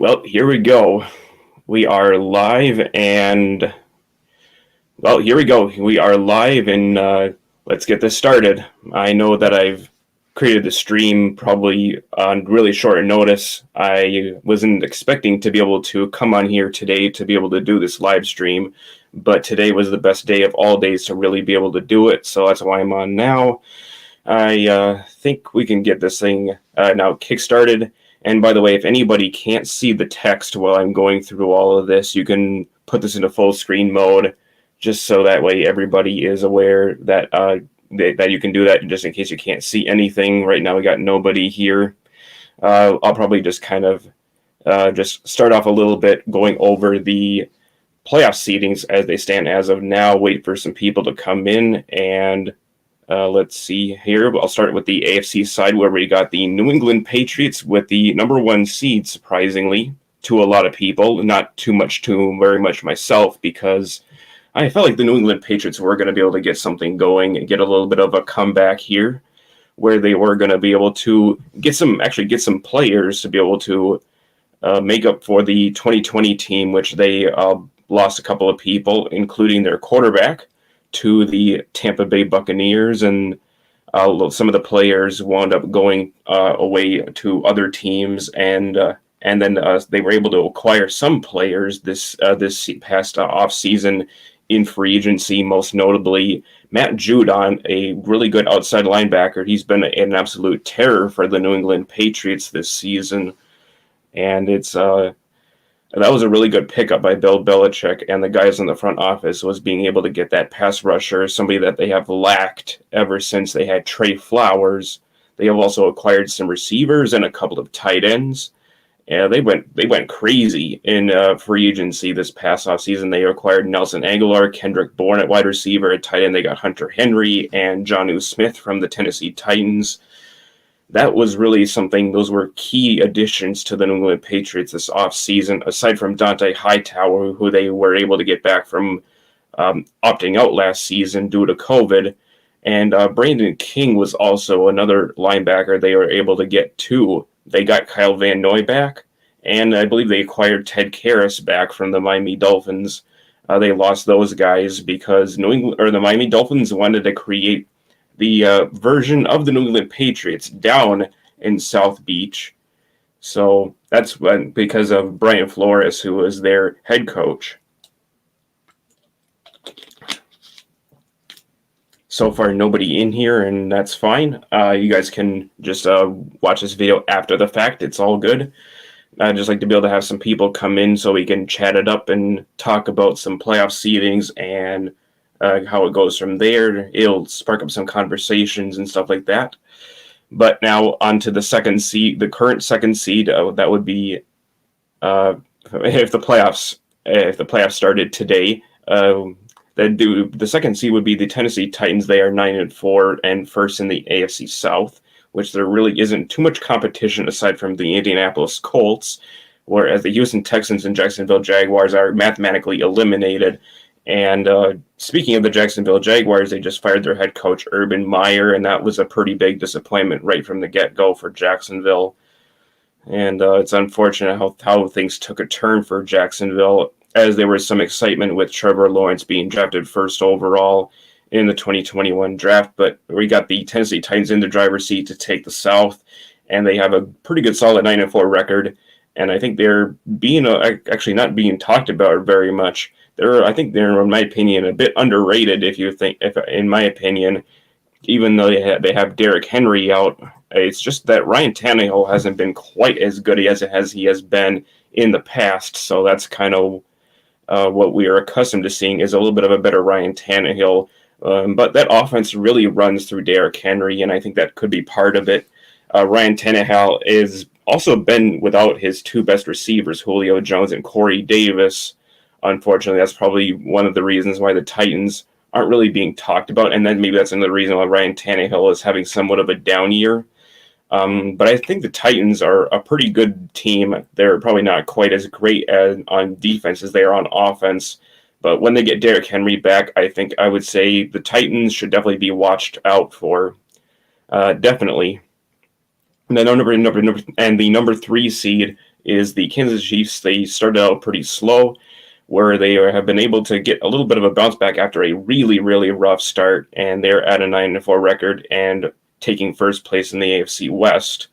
Well, here we go. We are live and, well, here we go. We are live and let's get this started. I know that I've created the stream probably on really short notice. I wasn't expecting to be able to come on here today to be able to do this live stream, but today was the best day of all days to really be able to do it, so that's why I'm on now. I think we can get this thing now kickstarted. And by the way, if anybody can't see the text while I'm going through all of this, you can put this into full screen mode, just so that way everybody is aware that that you can do that, just in case you can't see anything. Right now we got nobody here. I'll probably just kind of just start off a little bit going over the playoff seedings as they stand as of now, wait for some people to come in, and let's see here. I'll start with the AFC side, where we got the New England Patriots with the number one seed, surprisingly, to a lot of people. Not too much to very much myself, because I felt like the New England Patriots were going to be able to get something going and get a little bit of a comeback here, where they were going to be able to get some players to be able to make up for the 2020 team, which they lost a couple of people, including their quarterback, to the Tampa Bay Buccaneers, and some of the players wound up going away to other teams, and then they were able to acquire some players this past off season in free agency, most notably Matt Judon, a really good outside linebacker. He's been an absolute terror for the New England Patriots this season, and that was a really good pickup by Bill Belichick and the guys in the front office, was being able to get that pass rusher, somebody that they have lacked ever since they had Trey Flowers. They have also acquired some receivers and a couple of tight ends. Yeah, they went crazy in free agency this past offseason. They acquired Nelson Aguilar, Kendrick Bourne at wide receiver. At tight end, they got Hunter Henry and Jonnu Smith from the Tennessee Titans. That was really something. Those were key additions to the New England Patriots this offseason, aside from Dante Hightower, who they were able to get back from opting out last season due to COVID. And Brandon King was also another linebacker they were able to get too. They got Kyle Van Noy back, and I believe they acquired Ted Karras back from the Miami Dolphins. They lost those guys because the Miami Dolphins wanted to create the version of the New England Patriots down in South Beach. So that's because of Brian Flores, who was their head coach. So far, nobody in here, and that's fine. You guys can just watch this video after the fact. It's all good. I'd just like to be able to have some people come in so we can chat it up and talk about some playoff seedings and how it goes from there. It'll spark up some conversations and stuff like that. But now on to the second seed, the current second seed. That would be if the playoffs started today. The second seed would be the Tennessee Titans. They are 9-4 and first in the AFC South, which there really isn't too much competition aside from the Indianapolis Colts, whereas the Houston Texans and Jacksonville Jaguars are mathematically eliminated. And speaking of the Jacksonville Jaguars, they just fired their head coach, Urban Meyer, and that was a pretty big disappointment right from the get-go for Jacksonville. And it's unfortunate how things took a turn for Jacksonville, as there was some excitement with Trevor Lawrence being drafted first overall in the 2021 draft. But we got the Tennessee Titans in the driver's seat to take the South, and they have a pretty good solid 9-4 record. And I think they're actually not being talked about very much. I think they're, in my opinion, a bit underrated. In my opinion, even though they have Derrick Henry out, it's just that Ryan Tannehill hasn't been quite as good as he has been in the past. So that's kind of what we are accustomed to seeing, is a little bit of a better Ryan Tannehill. But that offense really runs through Derrick Henry, and I think that could be part of it. Ryan Tannehill is also been without his two best receivers, Julio Jones and Corey Davis. Unfortunately, that's probably one of the reasons why the Titans aren't really being talked about, and then maybe that's another reason why Ryan Tannehill is having somewhat of a down year. But I think the Titans are a pretty good team. They're probably not quite as great on defense as they are on offense. But when they get Derrick Henry back, I would say the Titans should definitely be watched out for. Definitely. The number 3 seed is the Kansas Chiefs. They started out pretty slow, where they have been able to get a little bit of a bounce back after a really, really rough start, and they're at a 9-4 record and taking first place in the AFC West.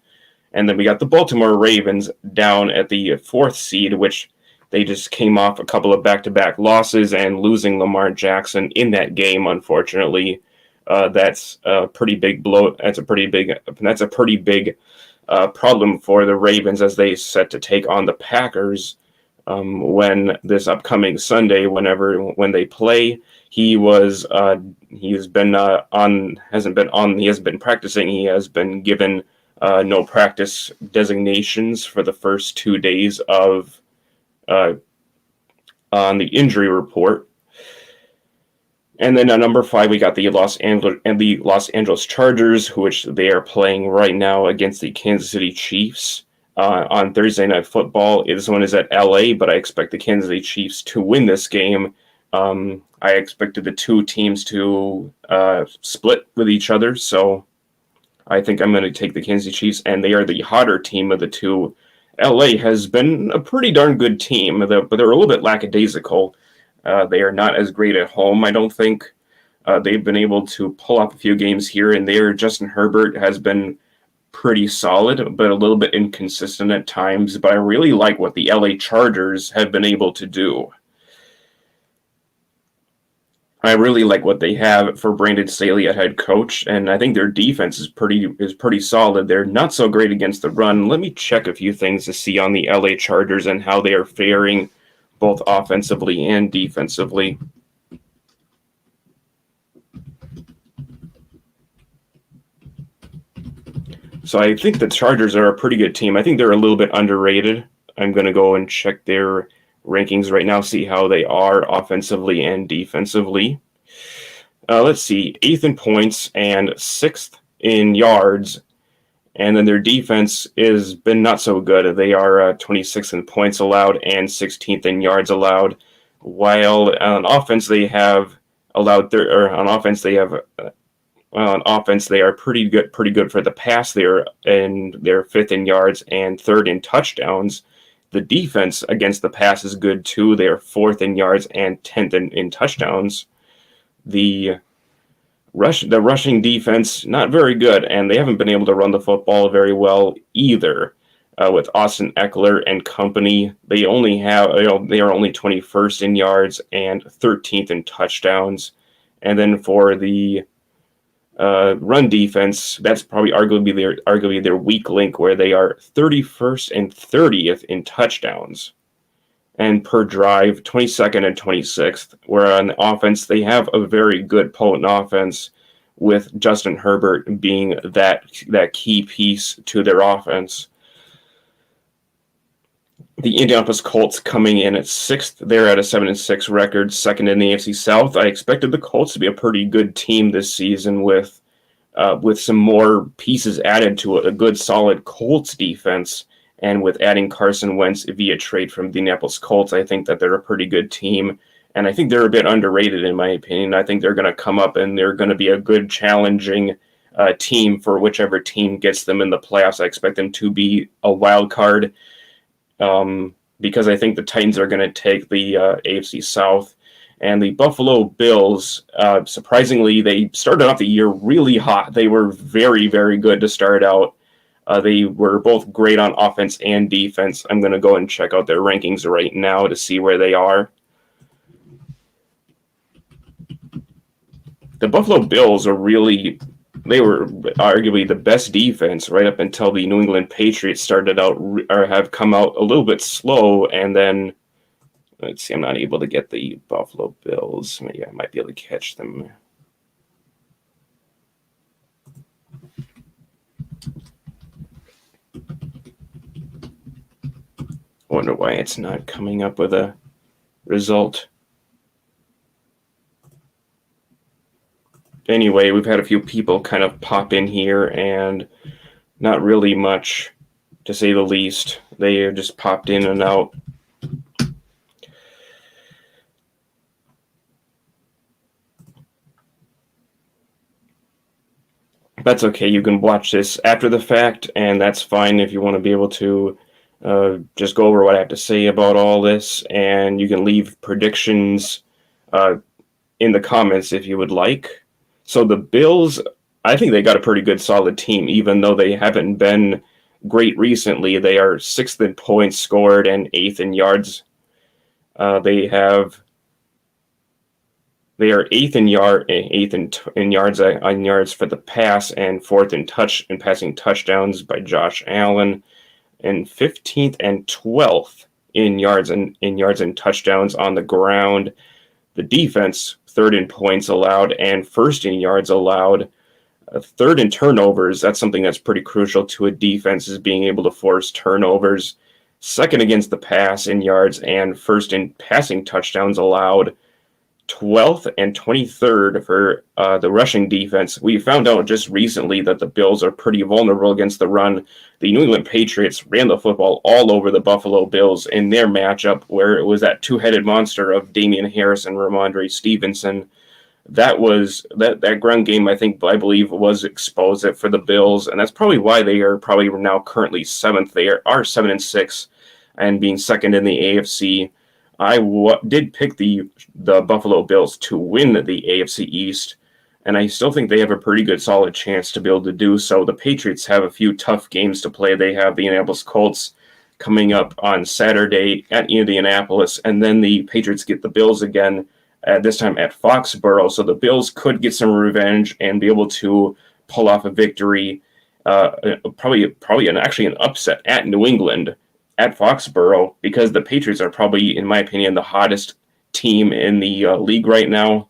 And then we got the Baltimore Ravens down at the 4th seed, which they just came off a couple of back-to-back losses and losing Lamar Jackson in that game, unfortunately. That's a pretty big blow. That's a pretty big problem for the Ravens as they set to take on the Packers when this upcoming Sunday, when they play. He hasn't been practicing. He has been given no practice designations for the first 2 days of on the injury report. And then at number 5, we got the Los Angeles Chargers, which they are playing right now against the Kansas City Chiefs on Thursday Night Football. This one is at LA, but I expect the Kansas City Chiefs to win this game. I expected the two teams to split with each other, so I think I'm going to take the Kansas City Chiefs, and they are the hotter team of the two. LA has been a pretty darn good team, but they're a little bit lackadaisical. They are not as great at home, I don't think. They've been able to pull off a few games here and there. Justin Herbert has been pretty solid, but a little bit inconsistent at times. But I really like what the LA Chargers have been able to do. I really like what they have for Brandon Staley at head coach, and I think their defense is pretty solid. They're not so great against the run. Let me check a few things to see on the LA Chargers and how they are faring both offensively and defensively. So I think the Chargers are a pretty good team. I think they're a little bit underrated. I'm going to go and check their rankings right now, see how they are offensively and defensively. Let's see, 8th in points and 6th in yards. And then their defense has been not so good. They are 26th in points allowed and 16th in yards allowed. While on offense they are pretty good for the pass. They're 5th in yards and 3rd in touchdowns. The defense against the pass is good too. They are 4th in yards and 10th in touchdowns. The rushing defense, not very good, and they haven't been able to run the football very well either. With Austin Eckler and company, they are only 21st in yards and 13th in touchdowns. And then for the run defense, that's probably arguably their weak link, where they are 31st and 30th in touchdowns. And per drive, 22nd and 26th, where on the offense, they have a very good, potent offense, with Justin Herbert being that key piece to their offense. The Indianapolis Colts coming in at 6th. They're at a 7-6 record, 2nd in the AFC South. I expected the Colts to be a pretty good team this season with some more pieces added to a good, solid Colts defense. And with adding Carson Wentz via trade from the Indianapolis Colts, I think that they're a pretty good team. And I think they're a bit underrated, in my opinion. I think they're going to come up and they're going to be a good, challenging team for whichever team gets them in the playoffs. I expect them to be a wild card because I think the Titans are going to take the AFC South. And the Buffalo Bills, surprisingly, they started off the year really hot. They were very, very good to start out. They were both great on offense and defense. I'm going to go and check out their rankings right now to see where they are. The Buffalo Bills they were arguably the best defense right up until the New England Patriots have come out a little bit slow. And then, let's see, I'm not able to get the Buffalo Bills. Maybe I might be able to catch them. I wonder why it's not coming up with a result. Anyway, we've had a few people kind of pop in here, and not really much, to say the least. They have just popped in and out. But That's okay. You can watch this after the fact, and that's fine if you want to be able to just go over what I have to say about all this, and you can leave predictions uh, in the comments if you would like. So the Bills, I think they got a pretty good solid team, even though they haven't been great recently. They are 6th in points scored and 8th in yards. They are 8th in yards for the pass, and 4th in passing touchdowns by Josh Allen, and 15th and 12th in yards and touchdowns on the ground. The defense, 3rd in points allowed and 1st in yards allowed. 3rd in turnovers. That's something that's pretty crucial to a defense, is being able to force turnovers. 2nd against the pass in yards and 1st in passing touchdowns allowed. 12th and 23rd for the rushing defense. We found out just recently that the Bills are pretty vulnerable against the run. The New England Patriots ran the football all over the Buffalo Bills in their matchup, where it was that two-headed monster of Damian Harris and Ramondre Stevenson. That ground game, I believe, was exposed for the Bills, and that's probably why they are probably now currently 7th. They are 7-6, and being 2nd in the AFC. I did pick the Buffalo Bills to win the AFC East, and I still think they have a pretty good, solid chance to be able to do so. The Patriots have a few tough games to play. They have the Indianapolis Colts coming up on Saturday at Indianapolis, and then the Patriots get the Bills again, this time at Foxborough. So the Bills could get some revenge and be able to pull off a victory, probably an upset at New England, at Foxborough, because the Patriots are probably, in my opinion, the hottest team in the league right now.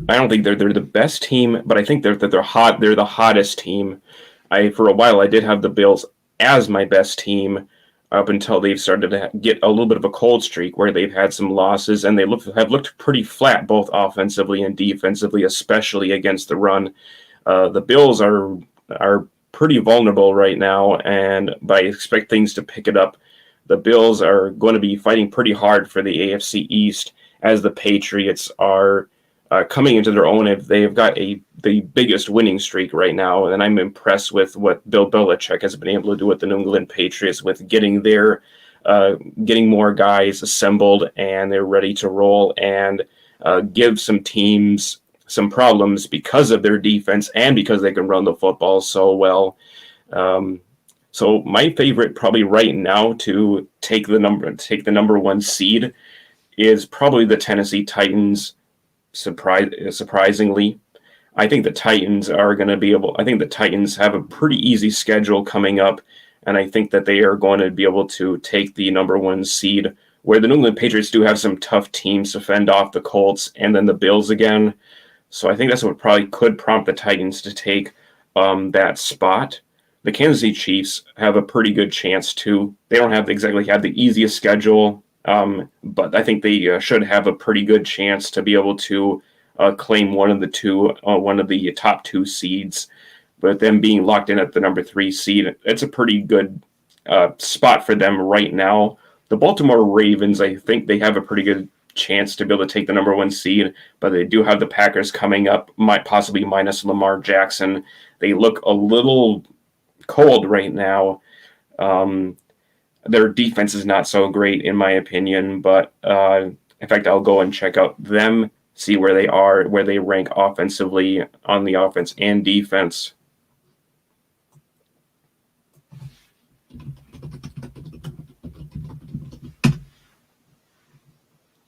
I don't think they're the best team, but I think they're hot. They're the hottest team. For a while I did have the Bills as my best team up until they've started to get a little bit of a cold streak where they've had some losses, and they have looked pretty flat both offensively and defensively, especially against the run. The Bills are pretty vulnerable right now, but I expect things to pick it up. The Bills are going to be fighting pretty hard for the AFC East, as the Patriots are coming into their own. They have got the biggest winning streak right now, and I'm impressed with what Bill Belichick has been able to do with the New England Patriots, with getting more guys assembled, and they're ready to roll and give some teams some problems because of their defense and because they can run the football so well. So my favorite probably right now to take the number 1 seed is probably the Tennessee Titans. Surprisingly, I think the Titans are going to be able. I think the Titans have a pretty easy schedule coming up, and I think that they are going to be able to take the number 1 seed. Where the New England Patriots do have some tough teams to fend off the Colts and then the Bills again. So I think that's what probably could prompt the Titans to take that spot. The Kansas City Chiefs have a pretty good chance too. They don't exactly have the easiest schedule, but I think they should have a pretty good chance to be able to claim one of the top 2 seeds. But them being locked in at the number 3 seed, it's a pretty good spot for them right now. The Baltimore Ravens, I think they have a pretty good chance to be able to take the number 1 seed, but they do have the Packers coming up, might possibly minus Lamar Jackson. They look a little cold right now. Their defense is not so great in my opinion, but in fact I'll go and check out them, see where they rank offensively on the offense and defense.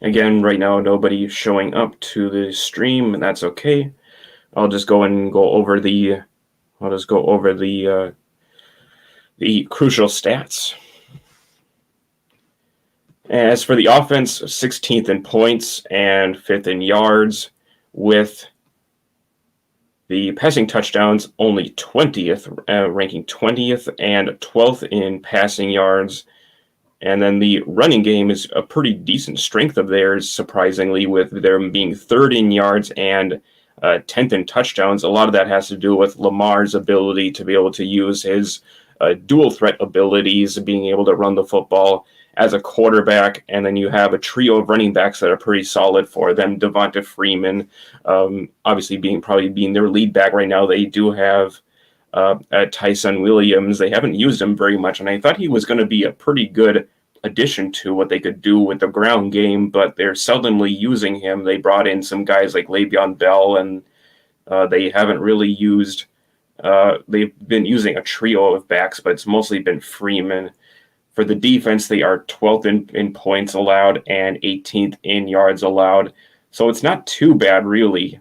Again, right now nobody's showing up to the stream, and that's okay. I'll just go over the crucial stats. As for the offense, 16th in points and 5th in yards, with the passing touchdowns only 20th, ranking 20th and 12th in passing yards. And then the running game is a pretty decent strength of theirs, surprisingly, with them being 3rd in yards and 10th in touchdowns. A lot of that has to do with Lamar's ability to be able to use his dual threat abilities, being able to run the football as a quarterback, and then you have a trio of running backs that are pretty solid for them. Devonta Freeman, obviously being their lead back right now. They do have Tyson Williams. They haven't used him very much, and I thought he was going to be a pretty good addition to what they could do with the ground game, but they're seldomly using him. They brought in some guys like Le'Veon Bell, and they haven't really used. They've been using a trio of backs, but it's mostly been Freeman. For the defense, they are 12th in points allowed and 18th in yards allowed. So it's not too bad, really.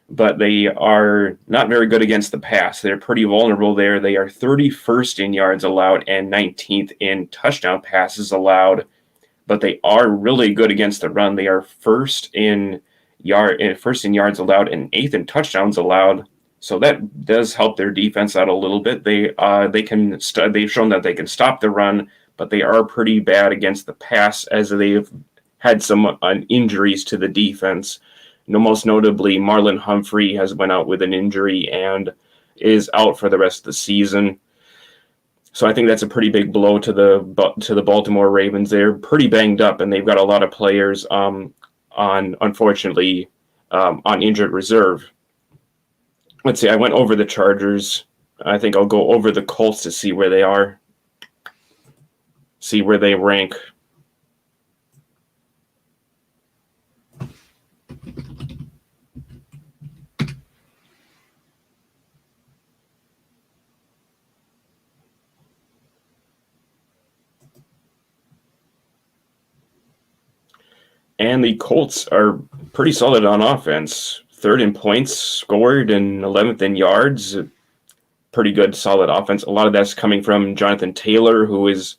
But they are not very good against the pass. They're pretty vulnerable there. They are 31st in yards allowed and 19th in touchdown passes allowed. But they are really good against the run. They are first in yards allowed and 8th in touchdowns allowed. So that does help their defense out a little bit. They've shown that they can stop the run, but they are pretty bad against the pass, as they've had some injuries to the defense. Most notably, Marlon Humphrey has went out with an injury and is out for the rest of the season. So I think that's a pretty big blow to the Baltimore Ravens. They're pretty banged up, and they've got a lot of players unfortunately on injured reserve. Let's see. I went over the Chargers. I think I'll go over the Colts to see where they are. See where they rank. And the Colts are pretty solid on offense. 3rd in points scored and 11th in yards. Pretty good, solid offense. A lot of that's coming from Jonathan Taylor, who is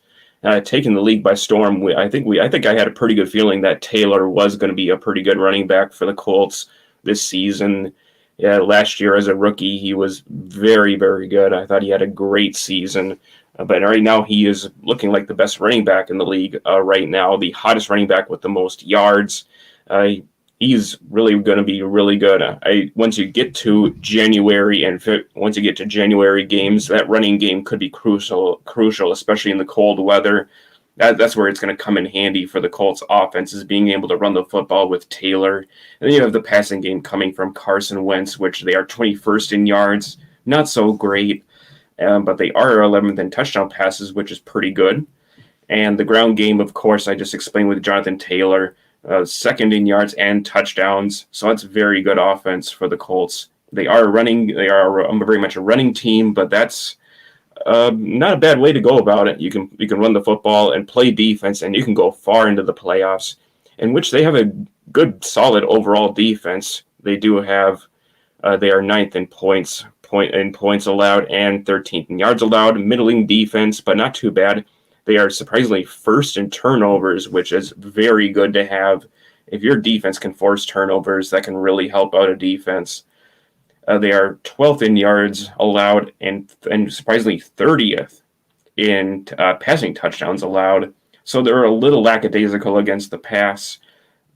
taking the league by storm. I think I had a pretty good feeling that Taylor was going to be a pretty good running back for the Colts this season. Yeah, last year as a rookie, he was very, very good. I thought he had a great season. But right now, he is looking like the best running back in the league right now, the hottest running back with the most yards. He's really going to be really good. Once you get to January games, that running game could be crucial, especially in the cold weather. That's where it's going to come in handy for the Colts offense, is being able to run the football with Taylor. And then you have the passing game coming from Carson Wentz, which they are 21st in yards. Not so great. But they are 11th in touchdown passes, which is pretty good. And the ground game, of course, I just explained with Jonathan Taylor, 2nd in yards and touchdowns. So that's very good offense for the Colts. They are very much a running team, but that's not a bad way to go about it. You can run the football and play defense, and you can go far into the playoffs, in which they have a good, solid overall defense. They do have. They are 9th in points allowed and 13th in yards allowed. Middling defense, but not too bad. They are surprisingly 1st in turnovers, which is very good to have. If your defense can force turnovers, that can really help out a defense. They are 12th in yards allowed and surprisingly 30th in passing touchdowns allowed. So they're a little lackadaisical against the pass,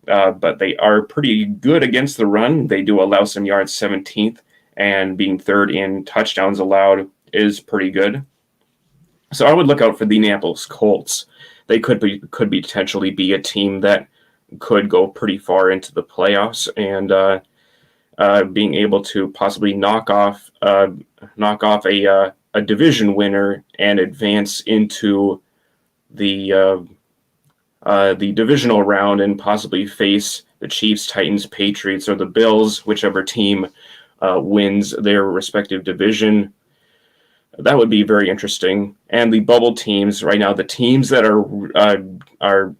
but they are pretty good against the run. They do allow some yards, 17th, and being 3rd in touchdowns allowed is pretty good. So I would look out for the Indianapolis Colts. They could potentially be a team that could go pretty far into the playoffs, and being able to possibly knock off a division winner and advance into the divisional round and possibly face the Chiefs, Titans, Patriots, or the Bills, whichever team wins their respective division. That would be very interesting. And the bubble teams right now, the teams that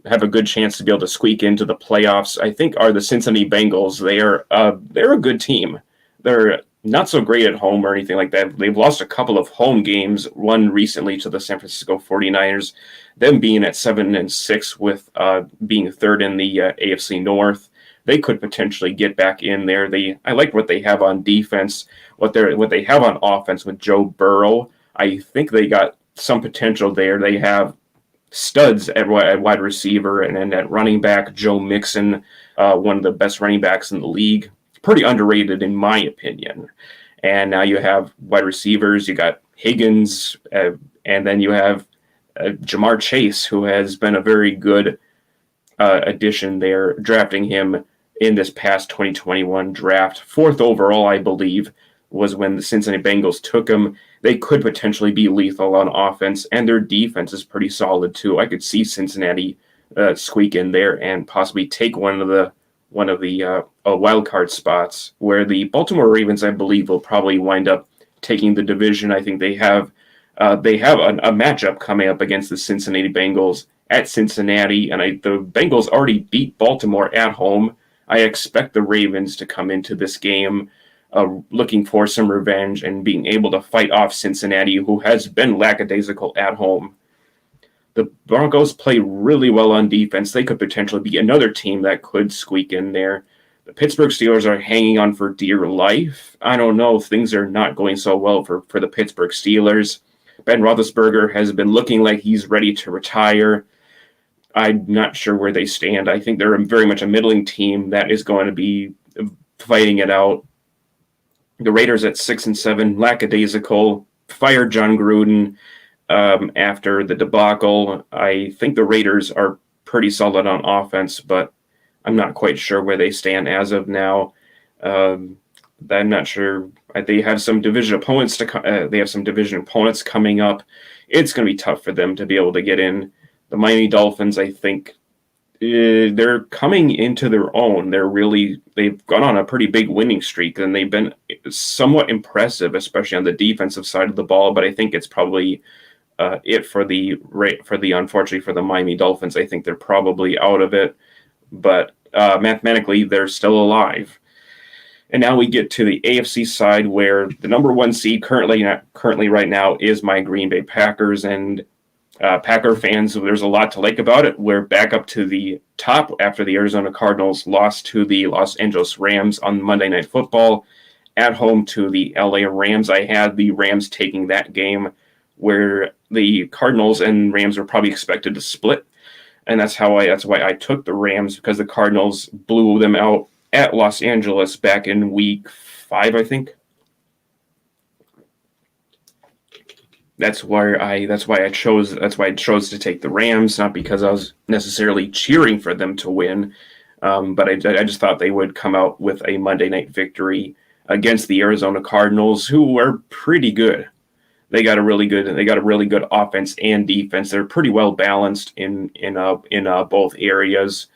have a good chance to be able to squeak into the playoffs, I think, are the Cincinnati Bengals. They're a good team. They're not so great at home or anything like that. They've lost a couple of home games, one recently to the San Francisco 49ers, them being at 7-6 with being 3rd in the AFC North. They could potentially get back in there. I like what they have on defense, what they have on offense with Joe Burrow. I think they got some potential there. They have studs at wide receiver, and then at running back, Joe Mixon, one of the best running backs in the league. Pretty underrated in my opinion. And now you have wide receivers. You got Higgins, and then you have Jamar Chase, who has been a very good addition there, drafting him in this past 2021 draft. 4th overall, I believe, was when the Cincinnati Bengals took him. They could potentially be lethal on offense, and their defense is pretty solid too. I could see Cincinnati squeak in there and possibly take one of the wild card spots, where the Baltimore Ravens, I believe, will probably wind up taking the division. I think they have a matchup coming up against the Cincinnati Bengals at Cincinnati, and the Bengals already beat Baltimore at home. I expect the Ravens to come into this game looking for some revenge and being able to fight off Cincinnati, who has been lackadaisical at home. The Broncos play really well on defense. They could potentially be another team that could squeak in there. The Pittsburgh Steelers are hanging on for dear life. I don't know. Things are not going so well for the Pittsburgh Steelers. Ben Roethlisberger has been looking like he's ready to retire. I'm not sure where they stand. I think they're very much a middling team that is going to be fighting it out. The Raiders at 6-7, lackadaisical, fired John Gruden after the debacle. I think the Raiders are pretty solid on offense, but I'm not quite sure where they stand as of now. I'm not sure. They have some division opponents coming up. It's going to be tough for them to be able to get in. The Miami Dolphins, I think, they're coming into their own. They've gone on a pretty big winning streak, and they've been somewhat impressive, especially on the defensive side of the ball. But I think it's probably unfortunately for the Miami Dolphins. I think they're probably out of it, but mathematically they're still alive. And now we get to the AFC side, where the number 1 seed currently right now is my Green Bay Packers. And Packer fans, there's a lot to like about it. We're back up to the top after the Arizona Cardinals lost to the Los Angeles Rams on Monday Night Football at home to the LA Rams. I had the Rams taking that game, where the Cardinals and Rams were probably expected to split. And that's why I took the Rams, because the Cardinals blew them out at Los Angeles back in week 5, I think. That's why I chose to take the Rams, not because I was necessarily cheering for them to win, but I just thought they would come out with a Monday night victory against the Arizona Cardinals, who are pretty good. They got a really good offense and defense. They're pretty well balanced in both areas.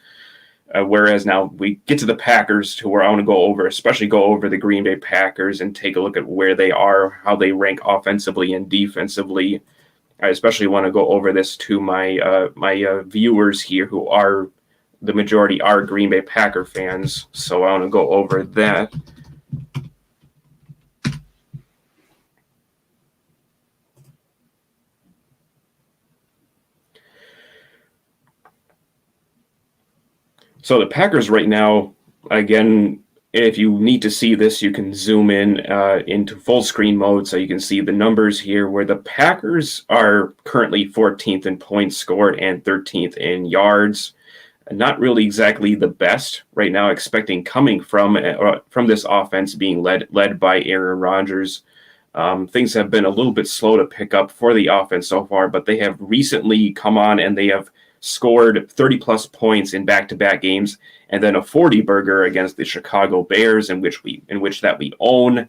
Whereas now we get to the Packers, to where I want to go over the Green Bay Packers and take a look at where they are, how they rank offensively and defensively. I especially want to go over this to my viewers here, who are the majority are Green Bay Packer fans. So I want to go over that. So the Packers right now, again, if you need to see this, you can zoom in into full screen mode so you can see the numbers here, where the Packers are currently 14th in points scored and 13th in yards. Not really exactly the best right now, expecting coming from this offense being led by Aaron Rodgers. Things have been a little bit slow to pick up for the offense so far, but they have recently come on and they have scored 30-plus points in back-to-back games, and then a 40-burger against the Chicago Bears, in which we own,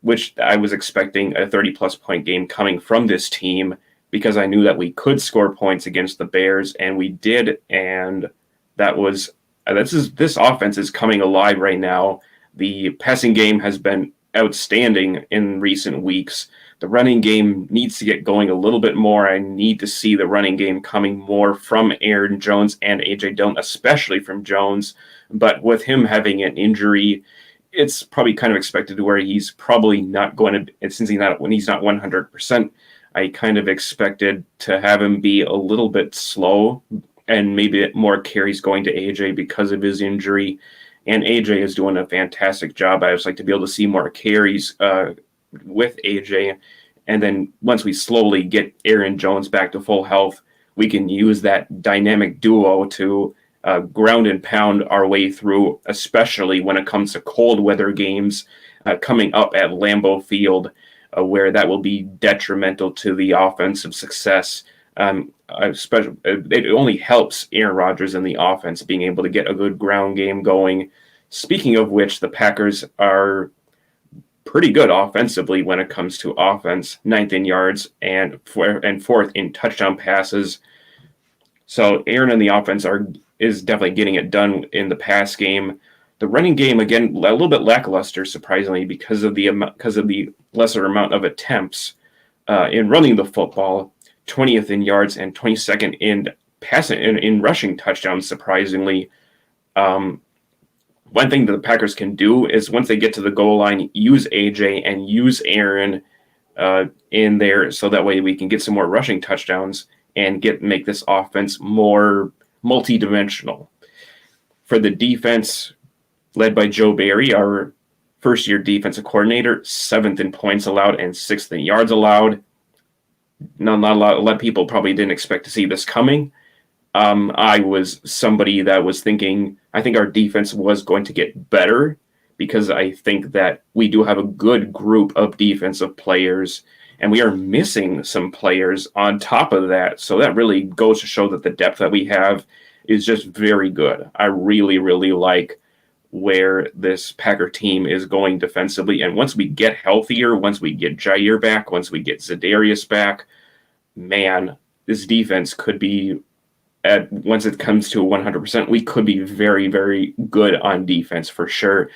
which I was expecting a 30-plus point game coming from this team, because I knew that we could score points against the Bears, and we did, and this offense is coming alive right now. The passing game has been outstanding in recent weeks. The running game needs to get going a little bit more. I need to see the running game coming more from Aaron Jones and A.J. Dillon, especially from Jones. But with him having an injury, it's probably kind of expected to where he's probably not going to, since he's not 100%, I kind of expected to have him be a little bit slow and maybe more carries going to A.J. because of his injury. And A.J. is doing a fantastic job. I just like to be able to see more carries with AJ, and then once we slowly get Aaron Jones back to full health, we can use that dynamic duo to ground and pound our way through, especially when it comes to cold weather games coming up at Lambeau Field, where that will be detrimental to the offensive success Especially, it only helps Aaron Rodgers in the offense being able to get a good ground game going. Speaking of which, the Packers are pretty good offensively when it comes to offense, ninth in yards and fourth in touchdown passes. So Aaron and the offense is definitely getting it done in the pass game. The running game, again, a little bit lackluster, surprisingly, because of the lesser amount of attempts in running the football. 20th in yards and 22nd in passing in rushing touchdowns. Surprisingly, one thing that the Packers can do is once they get to the goal line, use AJ and use Aaron in there, so that way we can get some more rushing touchdowns and make this offense more multi-dimensional. For the defense, led by Joe Barry, our first-year defensive coordinator, 7th in points allowed and 6th in yards allowed. Not a lot of people probably didn't expect to see this coming. I was somebody that was thinking, I think our defense was going to get better because I think that we do have a good group of defensive players and we are missing some players on top of that. So that really goes to show that the depth that we have is just very good. I really, really like where this Packer team is going defensively. And once we get healthier, once we get Jair back, once we get Za'Darius back, man, this defense could be, once it comes to 100%, we could be very, very good on defense for sure.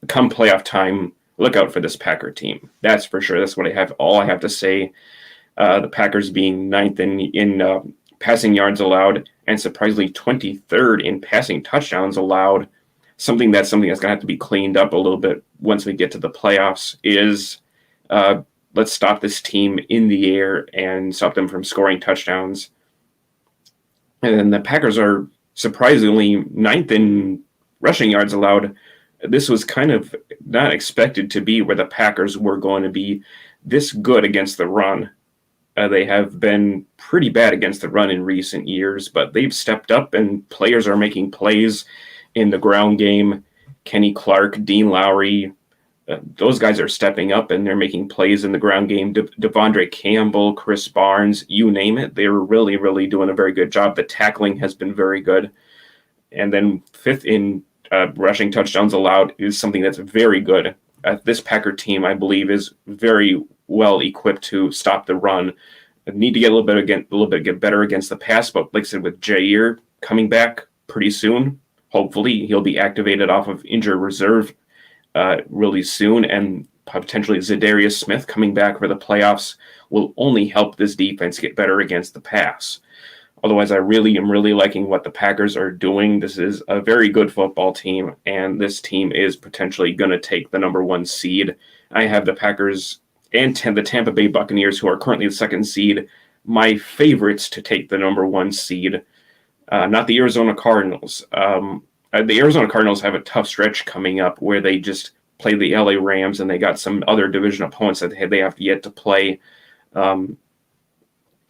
Come playoff time, look out for this Packer team. That's for sure. That's what all I have to say. The Packers being 9th in passing yards allowed and surprisingly 23rd in passing touchdowns allowed. Something that's going to have to be cleaned up a little bit once we get to the playoffs is let's stop this team in the air and stop them from scoring touchdowns. And the Packers are surprisingly 9th in rushing yards allowed. This was kind of not expected to be where the Packers were going to be this good against the run. They have been pretty bad against the run in recent years, but they've stepped up and players are making plays in the ground game. Kenny Clark, Dean Lowry, those guys are stepping up and they're making plays in the ground game. Devondre Campbell, Chris Barnes, you name it. They're really, really doing a very good job. The tackling has been very good. And then 5th in rushing touchdowns allowed is something that's very good. This Packer team, I believe, is very well equipped to stop the run. Need to get a little bit get better against the pass, but like I said, with Jair coming back pretty soon, hopefully he'll be activated off of injured reserve really soon, and potentially Za'Darius Smith coming back for the playoffs will only help this defense get better against the pass. Otherwise, I really am liking what the Packers are doing. This is a very good football team, and this team is potentially going to take the number 1 seed. I have the Packers and the Tampa Bay Buccaneers, who are currently the 2nd seed, my favorites to take the number 1 seed. Not the Arizona Cardinals. The Arizona Cardinals have a tough stretch coming up where they just play the LA Rams and they got some other division opponents that they have yet to play.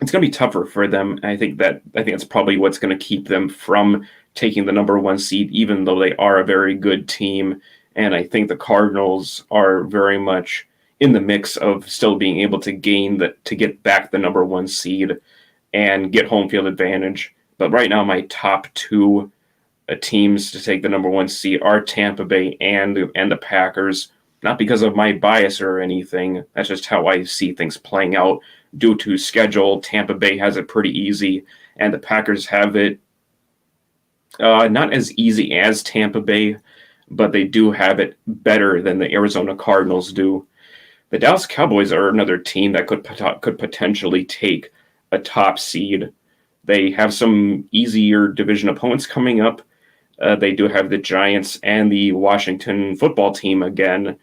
It's going to be tougher for them. I think that's probably what's going to keep them from taking the number 1 seed, even though they are a very good team. And I think the Cardinals are very much in the mix of still being able to to get back the number 1 seed and get home field advantage. But right now, my top 2 teams to take the number 1 seed are Tampa Bay and the Packers. Not because of my bias or anything. That's just how I see things playing out. Due to schedule, Tampa Bay has it pretty easy, and the Packers have it not as easy as Tampa Bay, but they do have it better than the Arizona Cardinals do. The Dallas Cowboys are another team that could potentially take a top seed. They have some easier division opponents coming up. They do have the Giants and the Washington football team again.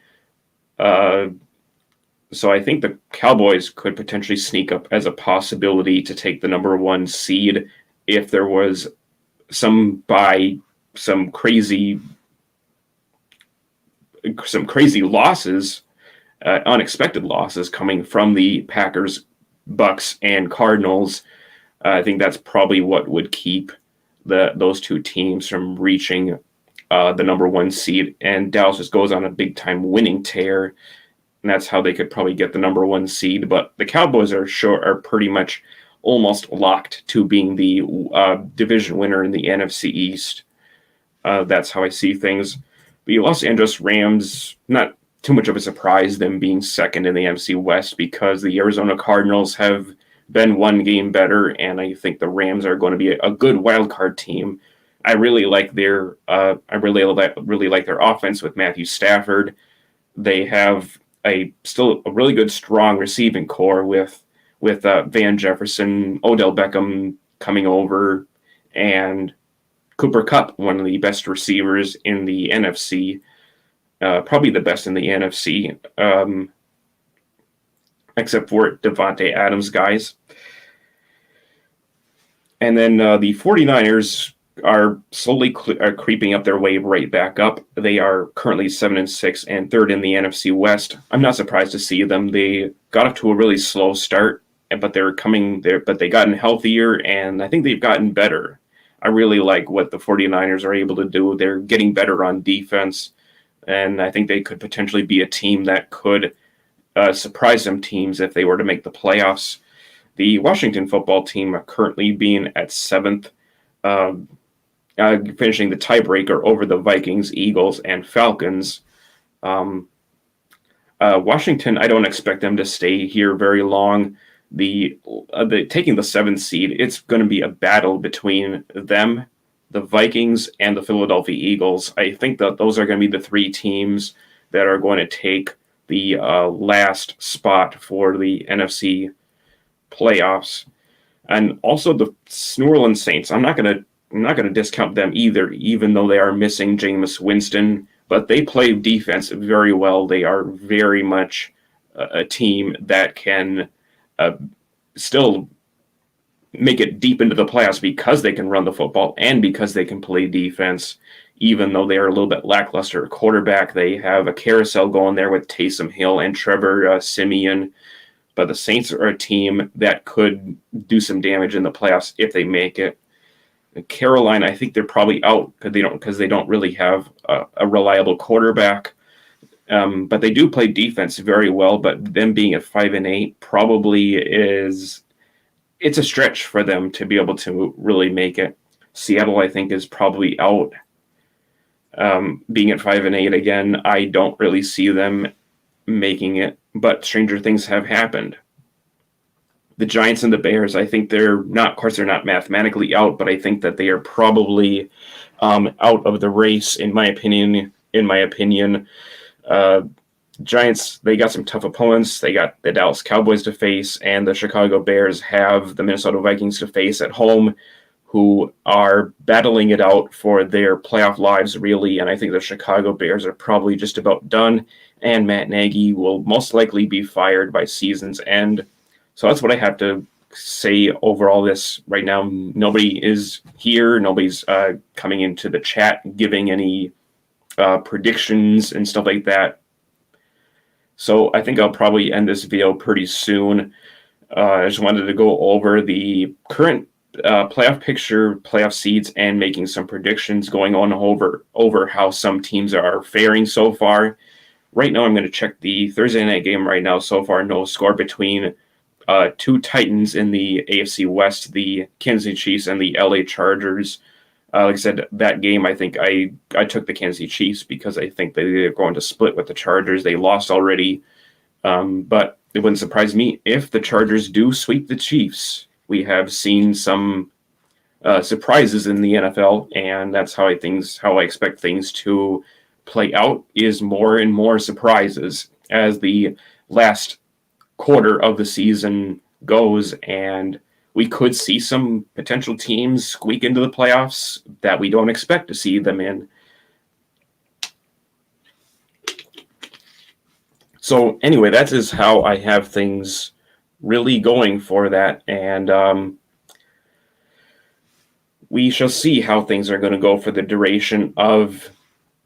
So I think the Cowboys could potentially sneak up as a possibility to take the number 1 seed if there was some crazy losses, unexpected losses coming from the Packers, Bucks, and Cardinals. I think that's probably what would keep those 2 teams from reaching the number 1 seed. And Dallas just goes on a big time winning tear. And that's how they could probably get the number 1 seed. But the Cowboys are pretty much almost locked to being the division winner in the NFC East. That's how I see things. The Los Angeles Rams, not too much of a surprise them being second in the NFC West, because the Arizona Cardinals have been one game better, and I think the Rams are going to be a good wild card team. I really like their really like their offense with Matthew Stafford. They have still a really good, strong receiving core with Van Jefferson, Odell Beckham coming over, and Cooper Kupp, one of the best receivers in the NFC, probably the best in the NFC, except for Devontae Adams guys. And then the 49ers are slowly creeping up their way right back up. They are currently 7-6 and third in the NFC West. I'm not surprised to see them. They got off to a really slow start, but they're coming there. But they gotten healthier, and I think they've gotten better. I really like what the 49ers are able to do. They're getting better on defense, and I think they could potentially be a team that could surprise some teams if they were to make the playoffs. The Washington football team currently being at 7th, finishing the tiebreaker over the Vikings, Eagles, and Falcons. Washington, I don't expect them to stay here very long. The taking the 7th seed, it's going to be a battle between them, the Vikings, and the Philadelphia Eagles. I think that those are going to be the three teams that are going to take the last spot for the NFC playoffs. And also the New Orleans Saints. I'm not going to discount them either, even though they are missing Jameis Winston. But they play defense very well. They are very much a team that can still make it deep into the playoffs because they can run the football and because they can play defense. Even though they are a little bit lackluster at quarterback, they have a carousel going there with Taysom Hill and Trevor Siemian. But the Saints are a team that could do some damage in the playoffs if they make it. Carolina, I think they're probably out because they don't really have a reliable quarterback. But they do play defense very well. But them being at 5-8 probably it's a stretch for them to be able to really make it. Seattle, I think, is probably out. Being at 5-8 again, I don't really see them making it. But stranger things have happened. The Giants and the Bears, I think they're not mathematically out, but I think that they are probably out of the race, in my opinion. Giants, they got some tough opponents. They got the Dallas Cowboys to face, and the Chicago Bears have the Minnesota Vikings to face at home, who are battling it out for their playoff lives, really. And I think the Chicago Bears are probably just about done, and Matt Nagy will most likely be fired by season's end. So that's what I have to say over all this right now. Nobody is here. Nobody's coming into the chat giving any predictions and stuff like that. So I think I'll probably end this video pretty soon. I just wanted to go over the current playoff picture, playoff seeds, and making some predictions, going on over how some teams are faring so far. Right now, I'm going to check the Thursday night game right now. So far, no score between two Titans in the AFC West, the Kansas City Chiefs and the LA Chargers. Like I said, that game, I think I took the Kansas City Chiefs because I think they're going to split with the Chargers. They lost already, but it wouldn't surprise me if the Chargers do sweep the Chiefs. We have seen some surprises in the NFL, and that's how I expect things to play out, is more and more surprises as the last quarter of the season goes, and we could see some potential teams squeak into the playoffs that we don't expect to see them in. So anyway, that is how I have things really going for that, and we shall see how things are going to go for the duration of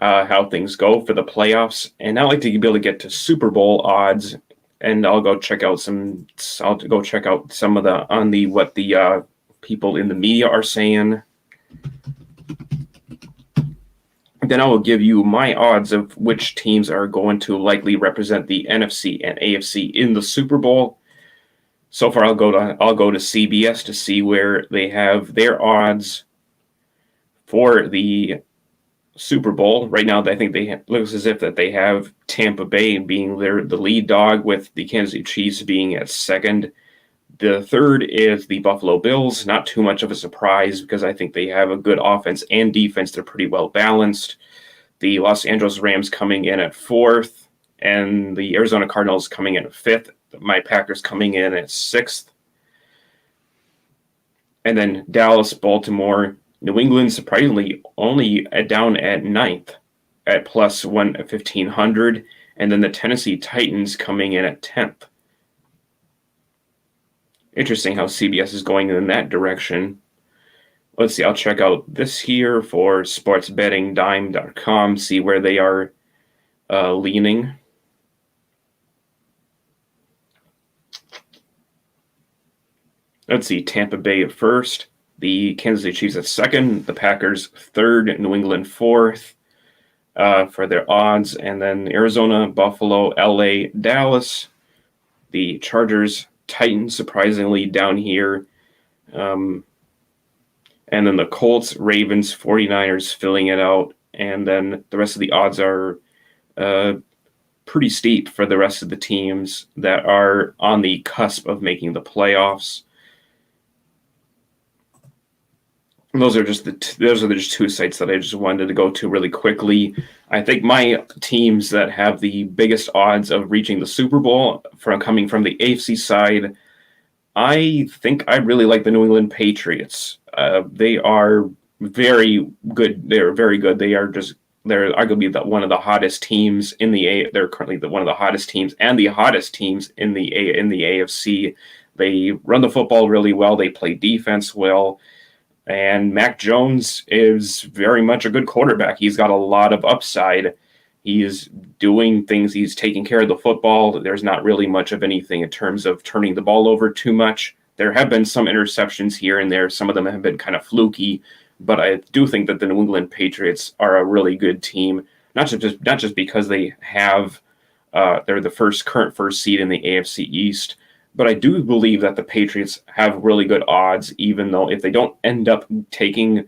how things go for the playoffs. And I like to be able to get to Super Bowl odds, and I'll go check out some of what the people in the media are saying. Then I will give you my odds of which teams are going to likely represent the NFC and AFC in the Super Bowl. So far, I'll go to CBS to see where they have their odds for the Super Bowl. Right now, I think looks as if that they have Tampa Bay being the lead dog, with the Kansas City Chiefs being at second. The third is the Buffalo Bills. Not too much of a surprise because I think they have a good offense and defense. They're pretty well balanced. The Los Angeles Rams coming in at fourth, and the Arizona Cardinals coming in at fifth. My Packers coming in at sixth. And then Dallas, Baltimore, New England, surprisingly, only down at ninth at plus 1,500. And then the Tennessee Titans coming in at 10th. Interesting how CBS is going in that direction. Let's see, I'll check out this here for sportsbettingdime.com, see where they are leaning. Let's see, Tampa Bay at first, the Kansas City Chiefs at second, the Packers third, New England fourth for their odds, and then Arizona, Buffalo, LA, Dallas, the Chargers, Titans, surprisingly down here, and then the Colts, Ravens, 49ers filling it out, and then the rest of the odds are pretty steep for the rest of the teams that are on the cusp of making the playoffs. Those are just two sites that I just wanted to go to really quickly. I think my teams that have the biggest odds of reaching the Super Bowl coming from the AFC side, I think I really like the New England Patriots. They are very good. They're very good. They're arguably one of the hottest teams in the They're currently one of the hottest teams and the hottest teams in the AFC. They run the football really well. They play defense well. And Mac Jones is very much a good quarterback. He's got a lot of upside. He's doing things. He's taking care of the football. There's not really much of anything in terms of turning the ball over too much. There have been some interceptions here and there. Some of them have been kind of fluky. But I do think that the New England Patriots are a really good team. Not just because they have they're the current first seed in the AFC East. But I do believe that the Patriots have really good odds, even though if they don't end up taking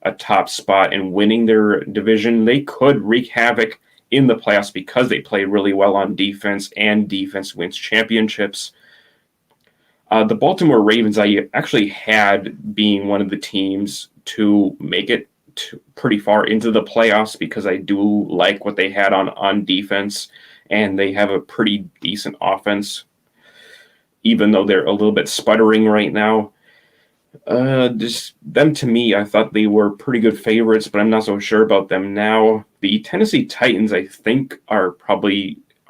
a top spot and winning their division, they could wreak havoc in the playoffs because they play really well on defense, and defense wins championships. The Baltimore Ravens, I actually had being one of the teams to make it pretty far into the playoffs because I do like what they had on defense, and they have a pretty decent offense, even though they're a little bit sputtering right now. Just them, to me, I thought they were pretty good favorites, but I'm not so sure about them now. The Tennessee Titans, I think, are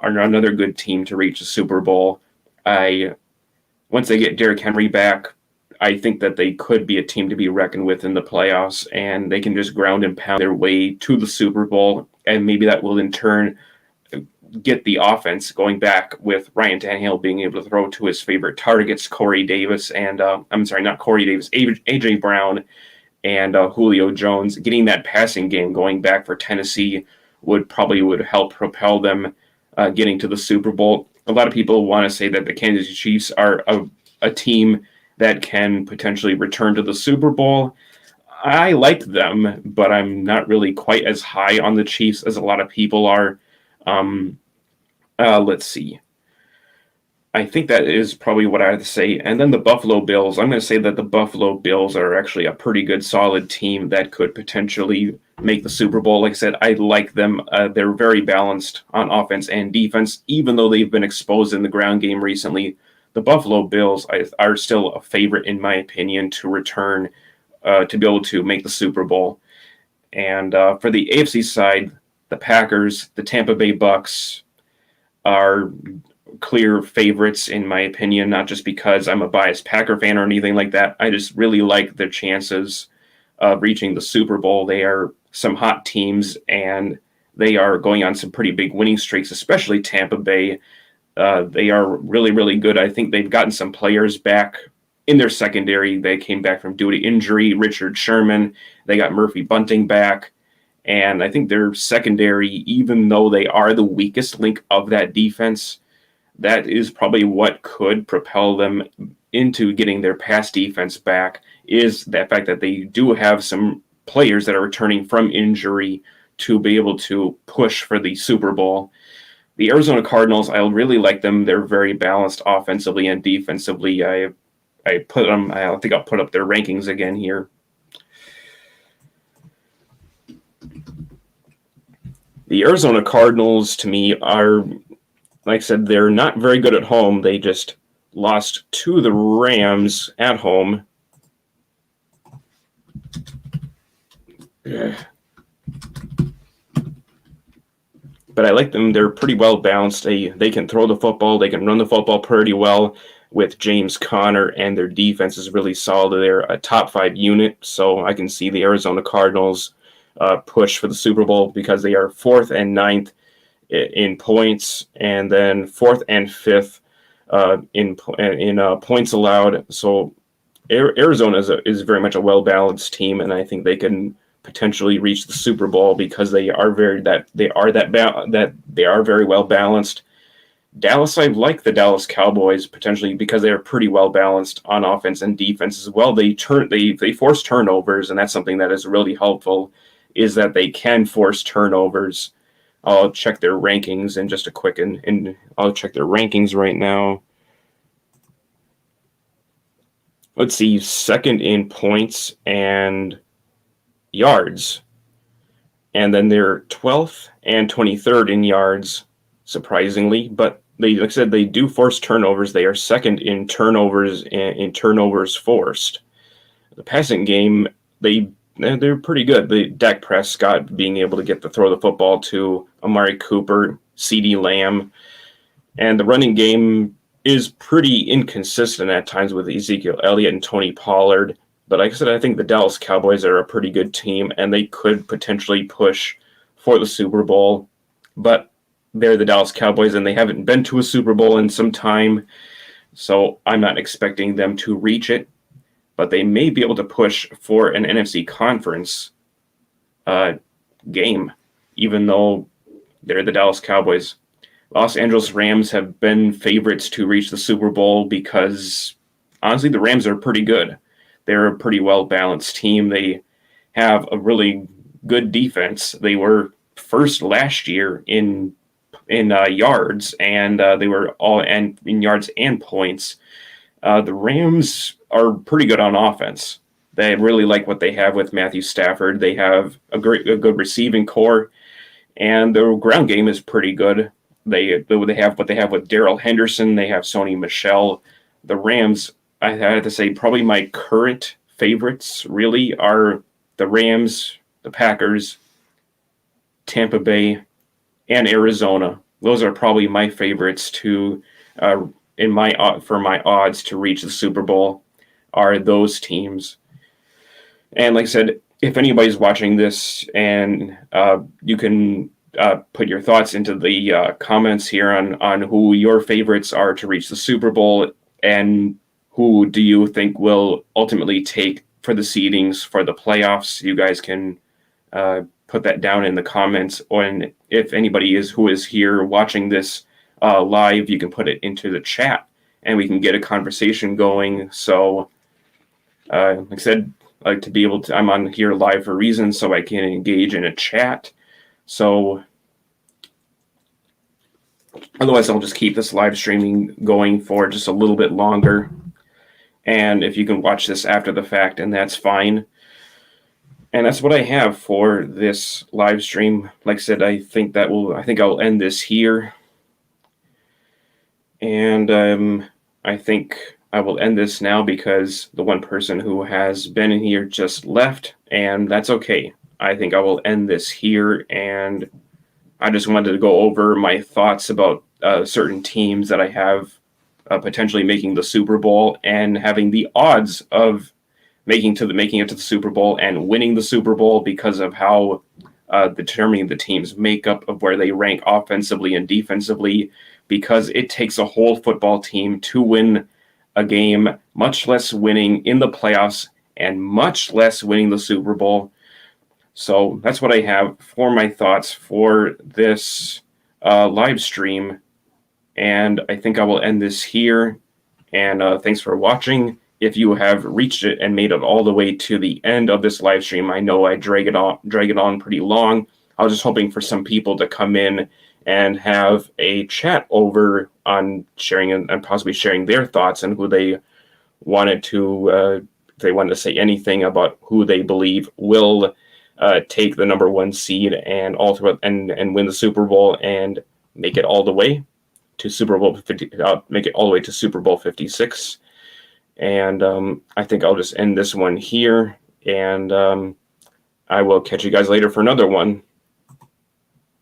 another good team to reach the Super Bowl. Once they get Derrick Henry back, I think that they could be a team to be reckoned with in the playoffs, and they can just ground and pound their way to the Super Bowl, and maybe that will in turn get the offense going back with Ryan Tannehill being able to throw to his favorite targets, Corey Davis and AJ Brown and Julio Jones. Getting that passing game going back for Tennessee would help propel them getting to the Super Bowl. A lot of people want to say that the Kansas City Chiefs are a team that can potentially return to the Super Bowl. I like them, but I'm not really quite as high on the Chiefs as a lot of people are. Let's see. I think that is probably what I have to say. And then the Buffalo Bills. I'm going to say that the Buffalo Bills are actually a pretty good, solid team that could potentially make the Super Bowl. Like I said, I like them. They're very balanced on offense and defense, even though they've been exposed in the ground game recently. The Buffalo Bills are still a favorite, in my opinion, to return to be able to make the Super Bowl. And for the AFC side, the Packers, the Tampa Bay Bucks are clear favorites, in my opinion, not just because I'm a biased Packer fan or anything like that. I just really like their chances of reaching the Super Bowl. They are some hot teams, and they are going on some pretty big winning streaks, especially Tampa Bay. They are really, really good. I think they've gotten some players back in their secondary. They came back from due to injury. Richard Sherman. They got Murphy Bunting back. And I think their secondary, even though they are the weakest link of that defense, that is probably what could propel them into getting their pass defense back, is the fact that they do have some players that are returning from injury to be able to push for the Super Bowl. The Arizona Cardinals, I really like them. They're very balanced offensively and defensively. I put them, I think I'll put up their rankings again here. The Arizona Cardinals, to me, are, like I said, they're not very good at home. They just lost to the Rams at home. But I like them. They're pretty well balanced. They can throw the football. They can run the football pretty well with James Conner, and their defense is really solid. They're a top 5 unit, so I can see the Arizona Cardinals push for the Super Bowl because they are 4th and 9th in points, and then 4th and 5th in points allowed. So Arizona is very much a well-balanced team, and I think they can potentially reach the Super Bowl because they are very well balanced. Dallas, I like the Dallas Cowboys potentially because they are pretty well balanced on offense and defense as well. They force turnovers, and that's something that is really helpful, is that they can force turnovers. I'll check their rankings in just a quick, and I'll check their rankings right now. Let's see, 2nd in points and yards, and then they're 12th and 23rd in yards, surprisingly, but like I said, they do force turnovers. They are 2nd in turnovers and in turnovers forced. The passing game, they're pretty good. Dak Prescott being able to throw the football to Amari Cooper, CeeDee Lamb, and the running game is pretty inconsistent at times with Ezekiel Elliott and Tony Pollard. But like I said, I think the Dallas Cowboys are a pretty good team, and they could potentially push for the Super Bowl. But they're the Dallas Cowboys, and they haven't been to a Super Bowl in some time, so I'm not expecting them to reach it. But they may be able to push for an NFC conference game, even though they're the Dallas Cowboys. Los Angeles Rams have been favorites to reach the Super Bowl because, honestly, the Rams are pretty good. They're a pretty well-balanced team. They have a really good defense. They were first last year in yards, and they were all in yards and points. The Rams are pretty good on offense. They really like what they have with Matthew Stafford. They have a good receiving core, and their ground game is pretty good. They have what they have with Darrell Henderson. They have Sony Michel. The Rams, I have to say, probably my current favorites really are the Rams, the Packers, Tampa Bay, and Arizona. Those are probably my favorites for my odds to reach the Super Bowl are those teams. And like I said, if anybody's watching this, and you can put your thoughts into the comments here on who your favorites are to reach the Super Bowl, and who do you think will ultimately take for the seedings for the playoffs. You guys can put that down in the comments, and if anybody who is here watching this live, you can put it into the chat, and we can get a conversation going. So, like I said, I like to be able to. I'm on here live for a reason, so I can engage in a chat. So, otherwise, I'll just keep this live streaming going for just a little bit longer. And if you can watch this after the fact, and that's fine. And that's what I have for this live stream. Like I said, I think I'll end this here. And I think I will end this now because the one person who has been in here just left, and that's okay. I think I will end this here, and I just wanted to go over my thoughts about certain teams that I have potentially making the Super Bowl and having the odds of making it to the Super Bowl and winning the Super Bowl because of how determining the team's makeup of where they rank offensively and defensively, because it takes a whole football team to win a game, much less winning in the playoffs and much less winning the Super Bowl. So that's what I have for my thoughts for this live stream. And I think I will end this here. And thanks for watching. If you have reached it and made it all the way to the end of this live stream, I know I drag it on pretty long. I was just hoping for some people to come in and have a chat over on sharing and possibly sharing their thoughts and who they wanted to, if they wanted to say anything about who they believe will take the number 1 seed and and win the Super Bowl and make it all the way to Super Bowl 50, make it all the way to Super Bowl 56. And I think I'll just end this one here, and I will catch you guys later for another one.